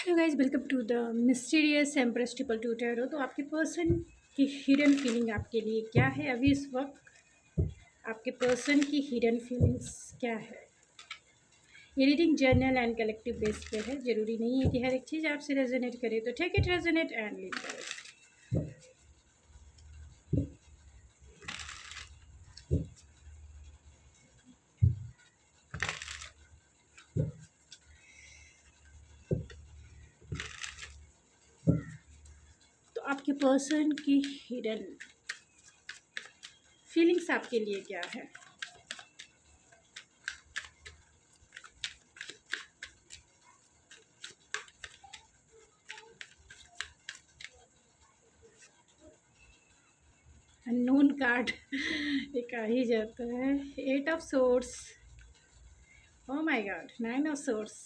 Hello guys, welcome to the mysterious empress triple two tarot. तो आपके person की hidden feeling आपके लिए क्या है अभी इस वक्त? आपके पर्सन की हिडन फीलिंग्स क्या है? ये reading journal and collective base पे है। ज़रूरी नहीं है कि हर एक चीज़ आपसे रेजोनेट करे, तो take it resonate and leave the rest. तो आपके पर्सन की हिडन फीलिंग्स आपके लिए क्या है? अननोन कार्ड एक आ ही जाता है। 8 of swords, oh my God, 9 of swords,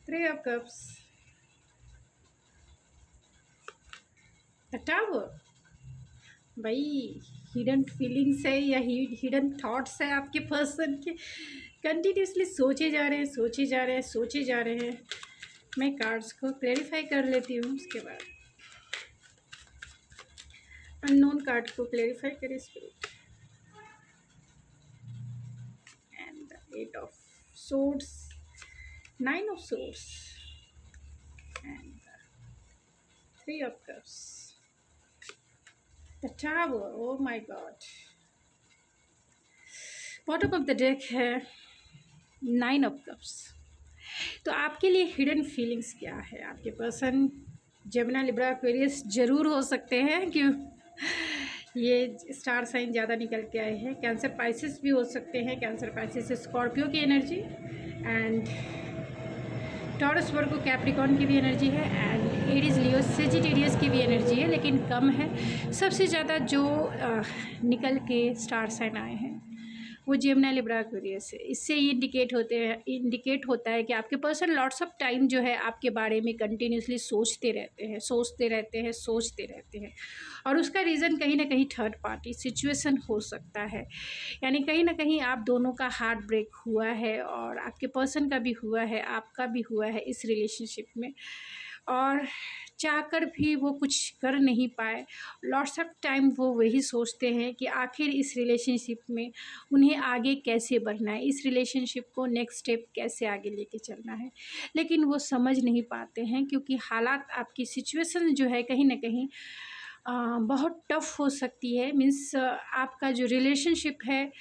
3 of cups, the tower. भाई, हिडन फीलिंग्स है या हिडन थॉट्स है आपके पर्सन के। कंटिन्यूसली सोचे जा रहे हैं, सोचे जा रहे हैं, सोचे जा रहे हैं। मैं कार्ड्स को क्लैरिफाई कर लेती हूँ, उसके बाद अननोन कार्ड को क्लैरिफाई करें spirit. And the 8 of swords, 9 of swords and the 3 of cups, the tower. Oh my God, bottom of the deck है 9 ऑफ कप्स। तो आपके लिए हिडन फीलिंग्स क्या है? आपके पर्सन जेमिनी, लिब्रा, एक्वेरियस जरूर हो सकते हैं, क्यों ये स्टार साइन ज़्यादा निकल के आए हैं। कैंसर, पाइसिस भी हो सकते हैं। कैंसर, पाइसिस, स्कॉर्पियो की energy and taurus, Virgo, Capricorn की भी एनर्जी है एंड एरीज, लियो, सेजिटेरियस की भी एनर्जी है, लेकिन कम है। सबसे ज़्यादा जो निकल के स्टार साइन आए हैं वो जेमिनी, लिब्रा, एक्वेरियस है। इससे ये इंडिकेट होता है कि आपके पर्सन लॉट्स ऑफ टाइम जो है आपके बारे में कंटिन्यूसली सोचते रहते हैं, सोचते रहते हैं। और उसका रीज़न कहीं ना कहीं थर्ड पार्टी सिचुएशन हो सकता है। यानी कहीं ना कहीं आप दोनों का हार्ट ब्रेक हुआ है और आपके पर्सन का भी हुआ है, आपका भी हुआ है इस रिलेशनशिप में, और चाहकर भी वो कुछ कर नहीं पाए। लॉट्स ऑफ टाइम वो वही सोचते हैं कि आखिर इस रिलेशनशिप में उन्हें आगे कैसे बढ़ना है, इस रिलेशनशिप को नेक्स्ट स्टेप कैसे आगे लेके चलना है, लेकिन वो समझ नहीं पाते हैं क्योंकि हालात, आपकी सिचुएशन जो है कहीं ना कहीं बहुत टफ हो सकती है। मीन्स आपका जो रिलेशनशिप है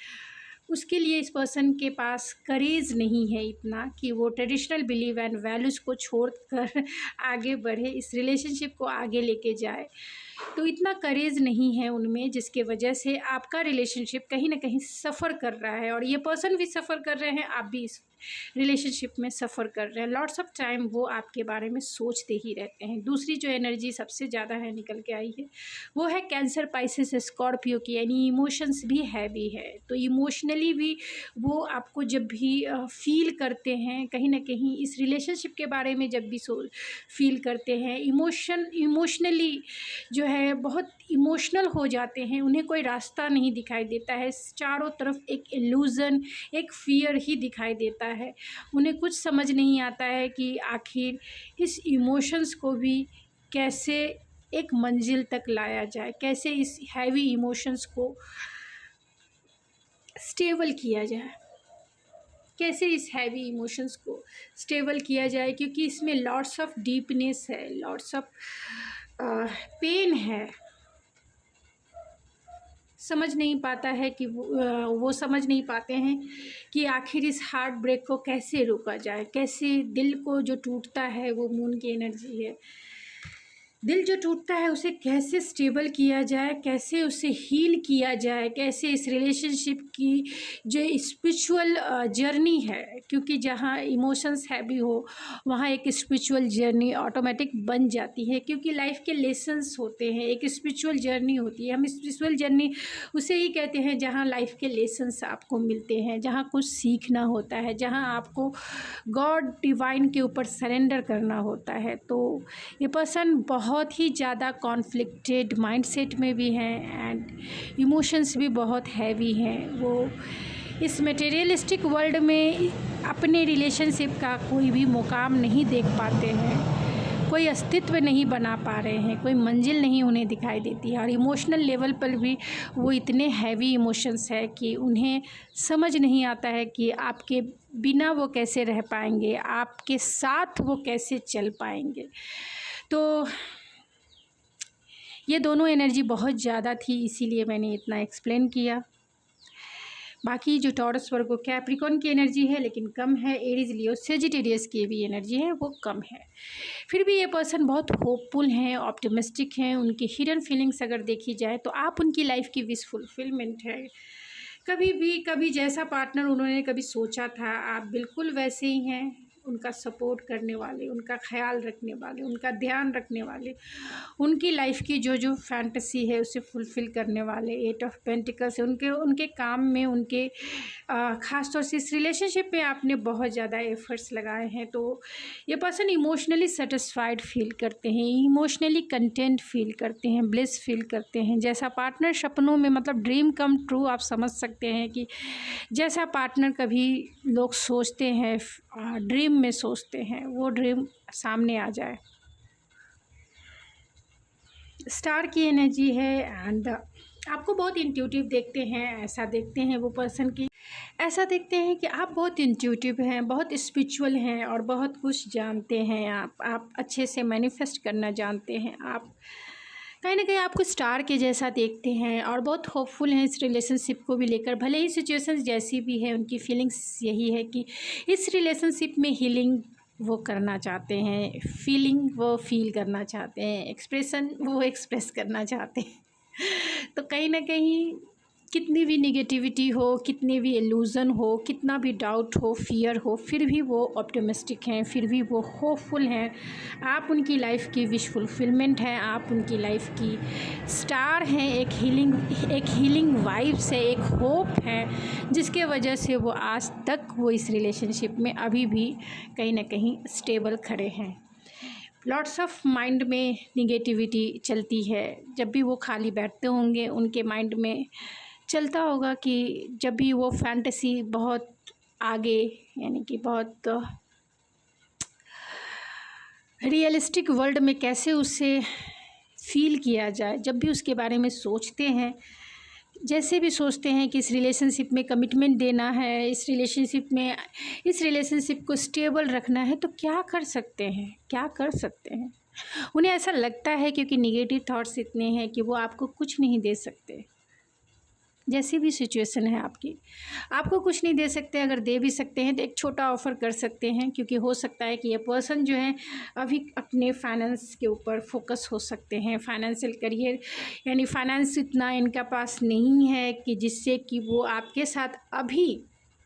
उसके लिए इस पर्सन के पास करेज नहीं है इतना कि वो ट्रेडिशनल बिलीव एंड वैल्यूज़ को छोड़कर आगे बढ़े, इस रिलेशनशिप को आगे लेके जाए। तो इतना करेज नहीं है उनमें, जिसके वजह से आपका रिलेशनशिप कहीं ना कहीं सफ़र कर रहा है और ये पर्सन भी सफ़र कर रहे हैं, आप भी इस रिलेशनशिप में सफ़र कर रहे हैं। लॉट्स ऑफ टाइम वो आपके बारे में सोचते ही रहते हैं। दूसरी जो एनर्जी सबसे ज़्यादा है निकल के आई है वो है कैंसर, पाइसिस, स्कॉर्पियो की, यानी इमोशंस भी हैवी है। तो इमोशनली भी वो आपको जब भी फील करते हैं, कहीं ना कहीं इस रिलेशनशिप के बारे में जब भी फील करते हैं, इमोशनली जो है बहुत इमोशनल हो जाते हैं। उन्हें कोई रास्ता नहीं दिखाई देता है, चारों तरफ एक इल्यूज़न, एक फियर ही दिखाई देता है। उन्हें कुछ समझ नहीं आता है कि आखिर इस इमोशंस को भी कैसे एक मंजिल तक लाया जाए, कैसे इस हैवी इमोशंस को स्टेबल किया जाए, कैसे इस हैवी इमोशंस को स्टेबल किया जाए, क्योंकि इसमें लॉट्स ऑफ डीपनेस है, लॉट्स ऑफ पेन है। समझ नहीं पाता है कि वो समझ नहीं पाते हैं कि आखिर इस हार्ट ब्रेक को कैसे रोका जाए, कैसे दिल को जो टूटता है, वो मून की एनर्जी है, दिल जो टूटता है उसे कैसे स्टेबल किया जाए, कैसे उसे हील किया जाए, कैसे इस रिलेशनशिप की जो स्पिरिचुअल जर्नी है, क्योंकि जहाँ इमोशंस हैवी हो वहाँ एक स्पिरिचुअल जर्नी ऑटोमेटिक बन जाती है, क्योंकि लाइफ के लेसन्स होते हैं, एक स्पिरिचुअल जर्नी होती है। हम स्पिरिचुअल जर्नी उसे ही कहते हैं जहाँ लाइफ के लेसन्स आपको मिलते हैं, जहाँ कुछ सीखना होता है, जहाँ आपको गॉड डिवाइन के ऊपर सरेंडर करना होता है। तो ये पर्सन बहुत ही ज़्यादा कॉन्फ्लिक्टेड माइंडसेट में भी हैं एंड इमोशंस भी बहुत हैवी हैं। वो इस मटेरियलिस्टिक वर्ल्ड में अपने रिलेशनशिप का कोई भी मुकाम नहीं देख पाते हैं, कोई अस्तित्व नहीं बना पा रहे हैं, कोई मंजिल नहीं उन्हें दिखाई देती है। और इमोशनल लेवल पर भी वो इतने हैवी इमोशंस है कि उन्हें समझ नहीं आता है कि आपके बिना वो कैसे रह पाएंगे, आपके साथ वो कैसे चल पाएंगे। तो ये दोनों एनर्जी बहुत ज़्यादा थी, इसीलिए मैंने इतना एक्सप्लेन किया। बाकी जो टॉरस वर्गो कैप्रिकॉर्न की एनर्जी है लेकिन कम है, एरीज लियो सेजिटेरियस की भी एनर्जी है वो कम है। फिर भी ये पर्सन बहुत होपफुल हैं, ऑप्टिमिस्टिक हैं। उनकी हिडन फीलिंग्स अगर देखी जाए तो आप उनकी लाइफ की विश फुलफिलमेंट है। कभी जैसा पार्टनर उन्होंने कभी सोचा था, आप बिल्कुल वैसे ही हैं। उनका सपोर्ट करने वाले, उनका ख्याल रखने वाले, उनका ध्यान रखने वाले, उनकी लाइफ की जो फैंटेसी है उसे फुलफ़िल करने वाले। 8 ऑफ पेंटिकल्स है उनके काम में, उनके ख़ास तौर से इस रिलेशनशिप में आपने बहुत ज़्यादा एफर्ट्स लगाए हैं। तो ये पर्सन इमोशनली सेटिस्फाइड फील करते हैं, इमोशनली कंटेंट फील करते हैं, ब्लिस फील करते हैं। जैसा पार्टनर सपनों में, मतलब ड्रीम कम ट्रू आप समझ सकते हैं कि जैसा पार्टनर कभी लोग सोचते हैं, ड्रीम में सोचते हैं, वो ड्रीम सामने आ जाए। स्टार की एनर्जी है एंड आपको बहुत इंट्यूटिव देखते हैं, ऐसा देखते हैं वो पर्सन की, ऐसा देखते हैं कि आप बहुत इंट्यूटिव हैं, बहुत स्पिरिचुअल हैं और बहुत कुछ जानते हैं। आप अच्छे से मैनिफेस्ट करना जानते हैं। आप कहीं ना कहीं आपको स्टार के जैसा देखते हैं और बहुत होपफुल हैं इस रिलेशनशिप को भी लेकर। भले ही सिचुएशंस जैसी भी है, उनकी फीलिंग्स यही है कि इस रिलेशनशिप में हीलिंग वो करना चाहते हैं, फीलिंग वो फील करना चाहते हैं, एक्सप्रेशन वो एक्सप्रेस करना चाहते हैं। तो कहीं ना कहीं कितनी भी निगेटिविटी हो, कितनी भी इल्यूज़न हो, कितना भी डाउट हो, फियर हो, फिर भी वो ऑप्टिमिस्टिक हैं, फिर भी वो होपफुल हैं। आप उनकी लाइफ की विश फुलफिलमेंट हैं, आप उनकी लाइफ की स्टार हैं। एक हीलिंग वाइब्स है, एक होप है, जिसके वजह से वो आज तक वो इस रिलेशनशिप में अभी भी कहीं ना कहीं स्टेबल खड़े हैं। लॉट्स ऑफ माइंड में निगेटिविटी चलती है। जब भी वो खाली बैठते होंगे, उनके माइंड में चलता होगा कि जब भी वो फैंटेसी बहुत आगे, यानी कि बहुत रियलिस्टिक वर्ल्ड में कैसे उसे फील किया जाए, जब भी उसके बारे में सोचते हैं, जैसे भी सोचते हैं कि इस रिलेशनशिप में कमिटमेंट देना है, इस रिलेशनशिप को स्टेबल रखना है, तो क्या कर सकते हैं। उन्हें ऐसा लगता है क्योंकि निगेटिव थॉट्स इतने हैं कि वो आपको कुछ नहीं दे सकते। जैसी भी सिचुएशन है आपको कुछ नहीं दे सकते। अगर दे भी सकते हैं तो एक छोटा ऑफ़र कर सकते हैं, क्योंकि हो सकता है कि ये पर्सन जो है अभी अपने फाइनेंस के ऊपर फोकस हो सकते हैं, फाइनेंशियल करियर, यानी फाइनेंस इतना इनका पास नहीं है कि जिससे कि वो आपके साथ अभी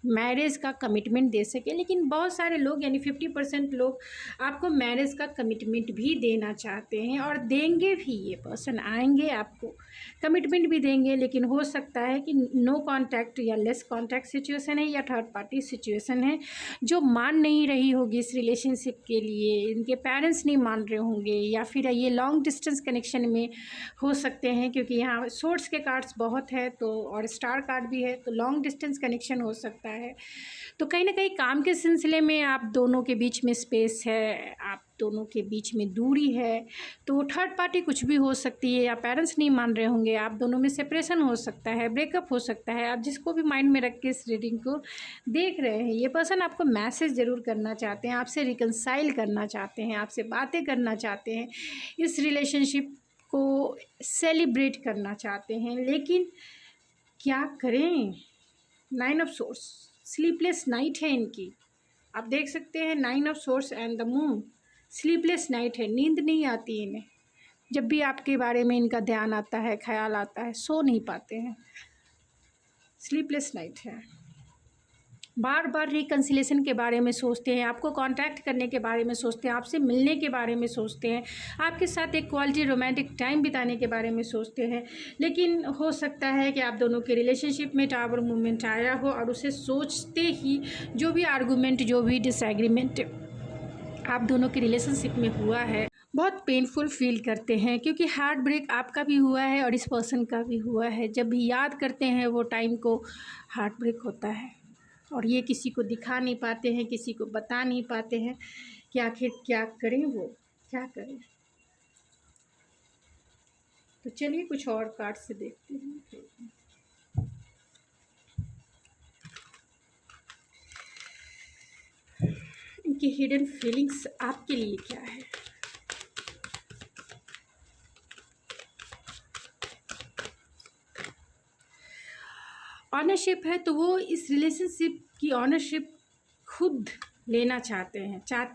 मैरिज का कमिटमेंट दे सके। लेकिन बहुत सारे लोग, यानी 50% लोग आपको मैरिज का कमिटमेंट भी देना चाहते हैं और देंगे भी। ये पर्सन आएंगे, आपको कमिटमेंट भी देंगे, लेकिन हो सकता है कि नो कांटेक्ट या लेस कांटेक्ट सिचुएशन है, या थर्ड पार्टी सिचुएशन है जो मान नहीं रही होगी इस रिलेशनशिप के लिए। इनके पेरेंट्स नहीं मान रहे होंगे, या फिर ये लॉन्ग डिस्टेंस कनेक्शन में हो सकते हैं, क्योंकि यहाँ सोर्स के कार्ड्स बहुत है तो, और स्टार कार्ड भी है, तो लॉन्ग डिस्टेंस कनेक्शन हो सकता है। तो कहीं ना कहीं काम के सिलसिले में आप दोनों के बीच में स्पेस है, आप दोनों के बीच में दूरी है, तो थर्ड पार्टी कुछ भी हो सकती है, या पेरेंट्स नहीं मान रहे होंगे, आप दोनों में सेपरेशन हो सकता है, ब्रेकअप हो सकता है। आप जिसको भी माइंड में रख के इस रीडिंग को देख रहे हैं, ये पर्सन आपको मैसेज ज़रूर करना चाहते हैं, आपसे रिकंसाइल करना चाहते हैं, आपसे बातें करना चाहते हैं, इस रिलेशनशिप को सेलिब्रेट करना चाहते हैं। लेकिन क्या करें? 9 ऑफ सोर्स, स्लीपलेस नाइट है इनकी। आप देख सकते हैं 9 of source and the moon, sleepless night है, नींद नहीं आती इन्हें। जब भी आपके बारे में इनका ध्यान आता है, ख्याल आता है, सो नहीं पाते हैं, स्लीपलेस नाइट है। बार बार रिकन्सिलेशन के बारे में सोचते हैं, आपको कांटेक्ट करने के बारे में सोचते हैं, आपसे मिलने के बारे में सोचते हैं, आपके साथ एक क्वालिटी रोमांटिक टाइम बिताने के बारे में सोचते हैं। लेकिन हो सकता है कि आप दोनों के रिलेशनशिप में टावर मूवमेंट आया हो और उसे सोचते ही जो भी आर्गूमेंट, जो भी डिसएग्रीमेंट आप दोनों के रिलेशनशिप में हुआ है, बहुत पेनफुल फील करते हैं, क्योंकि हार्ट ब्रेक आपका भी हुआ है और इस पर्सन का भी हुआ है। जब भी याद करते हैं वो टाइम को, हार्ट ब्रेक होता है, और ये किसी को दिखा नहीं पाते हैं, किसी को बता नहीं पाते हैं कि आखिर क्या करें, वो क्या करें। तो चलिए कुछ और कार्ड से देखते हैं। इनकी हिडन फीलिंग्स आपके लिए क्या है। ऑनरशिप है, तो वो इस रिलेशनशिप की ऑनरशिप खुद लेना चाहते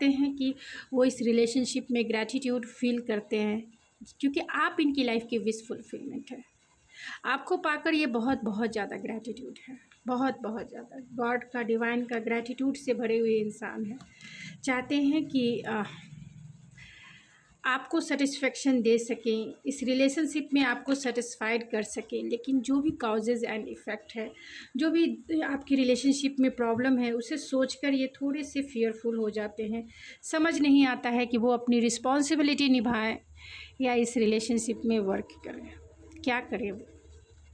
हैं कि वो इस रिलेशनशिप में ग्रैटिट्यूड फील करते हैं, क्योंकि आप इनकी लाइफ की विश फुलफिलमेंट है। आपको पाकर ये बहुत बहुत ज़्यादा ग्रैटिट्यूड है, बहुत बहुत ज़्यादा गॉड का, डिवाइन का ग्रैटिट्यूड से भरे हुए इंसान है। चाहते हैं कि आपको सेटिस्फेक्शन दे सकें, इस रिलेशनशिप में आपको सेटिस्फाइड कर सकें। लेकिन जो भी काउजेज़ एंड इफ़ेक्ट है, जो भी आपकी रिलेशनशिप में प्रॉब्लम है, उसे सोचकर ये थोड़े से फियरफुल हो जाते हैं। समझ नहीं आता है कि वो अपनी रिस्पॉन्सिबिलिटी निभाएं या इस रिलेशनशिप में वर्क करें। क्या करें, वो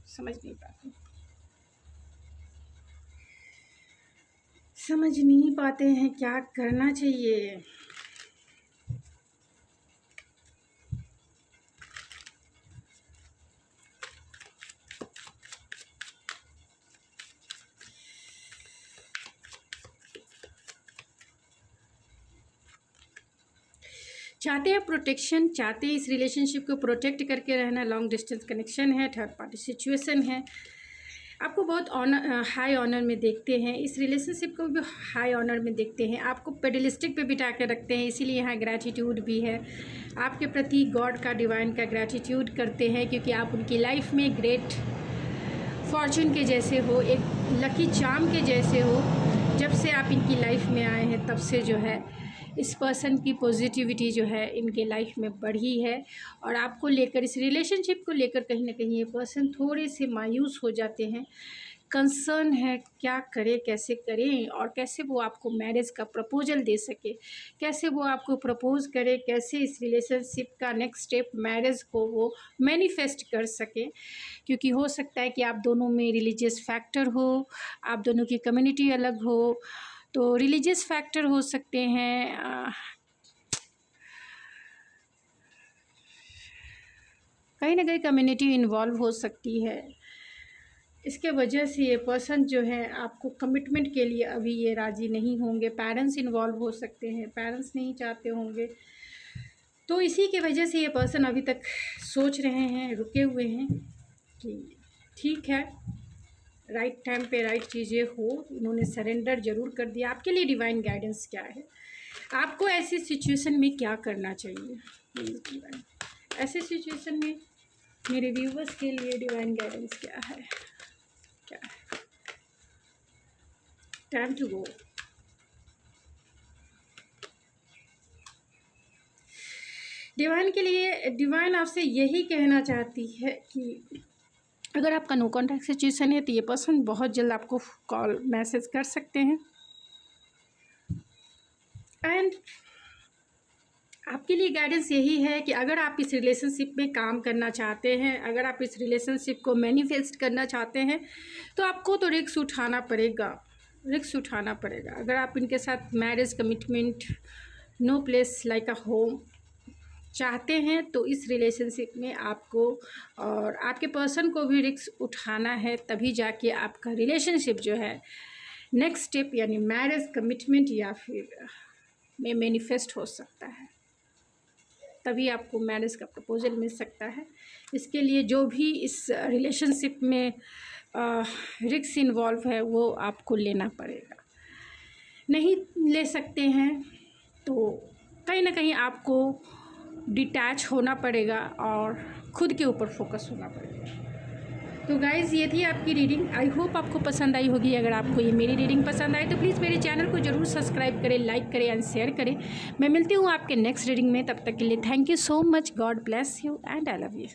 समझ नहीं पाते हैं क्या करना चाहिए। चाहते हैं प्रोटेक्शन, चाहते हैं इस रिलेशनशिप को प्रोटेक्ट करके रहना। लॉन्ग डिस्टेंस कनेक्शन है, थर्ड पार्टी सिचुएशन है, आपको बहुत हाई ऑनर में देखते हैं, इस रिलेशनशिप को भी हाई ऑनर में देखते हैं, आपको पेडलिस्टिक पे बिठा के रखते हैं। इसीलिए यहाँ ग्रैटिट्यूड भी है आपके प्रति, गॉड का, डिवाइन का ग्रैटिट्यूड करते हैं, क्योंकि आप उनकी लाइफ में ग्रेट फॉर्चून के जैसे हो, एक लकी चार्म के जैसे हो। जब से आप इनकी लाइफ में आए हैं तब से जो है इस पर्सन की पॉजिटिविटी जो है इनके लाइफ में बढ़ी है, और आपको लेकर, इस रिलेशनशिप को लेकर कहीं ना कहीं ये पर्सन थोड़े से मायूस हो जाते हैं। कंसर्न है क्या करें, कैसे करें, और कैसे वो आपको मैरिज का प्रपोजल दे सके, कैसे वो आपको प्रपोज करे, कैसे इस रिलेशनशिप का नेक्स्ट स्टेप मैरिज को वो मैनिफेस्ट कर सके। क्योंकि हो सकता है कि आप दोनों में रिलीजियस फैक्टर हो, आप दोनों की कम्युनिटी अलग हो, तो रिलीजियस फैक्टर हो सकते हैं, कहीं ना कहीं कम्युनिटी इन्वॉल्व हो सकती है। इसके वजह से ये पर्सन जो है आपको कमिटमेंट के लिए अभी ये राज़ी नहीं होंगे। पेरेंट्स इन्वॉल्व हो सकते हैं, पेरेंट्स नहीं चाहते होंगे, तो इसी के वजह से ये पर्सन अभी तक सोच रहे हैं, रुके हुए हैं कि ठीक है, राइट टाइम पे राइट चीज़ें हो। उन्होंने सरेंडर ज़रूर कर दिया। आपके लिए डिवाइन गाइडेंस क्या है, आपको ऐसी सिचुएशन में क्या करना चाहिए। ऐसे सिचुएशन में मेरे व्यूवर्स के लिए डिवाइन गाइडेंस क्या है, क्या है। Time to go. डिवाइन के लिए, डिवाइन आपसे यही कहना चाहती है कि अगर आपका नो कॉन्टैक्ट सिचुएशन है तो ये पर्सन बहुत जल्द आपको कॉल मैसेज कर सकते हैं। एंड आपके लिए गाइडेंस यही है कि अगर आप इस रिलेशनशिप में काम करना चाहते हैं, अगर आप इस रिलेशनशिप को मैनिफेस्ट करना चाहते हैं, तो आपको तो रिस्क उठाना पड़ेगा, रिस्क उठाना पड़ेगा। अगर आप इनके साथ marriage, commitment, no place like a home चाहते हैं, तो इस रिलेशनशिप में आपको और आपके पर्सन को भी रिस्क उठाना है, तभी जाके आपका रिलेशनशिप जो है नेक्स्ट स्टेप यानी मैरिज, कमिटमेंट या फिर में मैनिफेस्ट हो सकता है। तभी आपको मैरिज का प्रपोजल मिल सकता है। इसके लिए जो भी इस रिलेशनशिप में रिस्क इन्वॉल्व है वो आपको लेना पड़ेगा। नहीं ले सकते हैं तो कहीं ना कहीं आपको डिटैच होना पड़ेगा और खुद के ऊपर फोकस होना पड़ेगा। तो गाइज़, ये थी आपकी रीडिंग। आई होप आपको पसंद आई होगी। अगर आपको ये मेरी रीडिंग पसंद आई तो प्लीज़ मेरे चैनल को ज़रूर सब्सक्राइब करें, लाइक करें एंड शेयर करें। मैं मिलती हूँ आपके नेक्स्ट रीडिंग में, तब तक के लिए thank you so much. God bless you and I love you.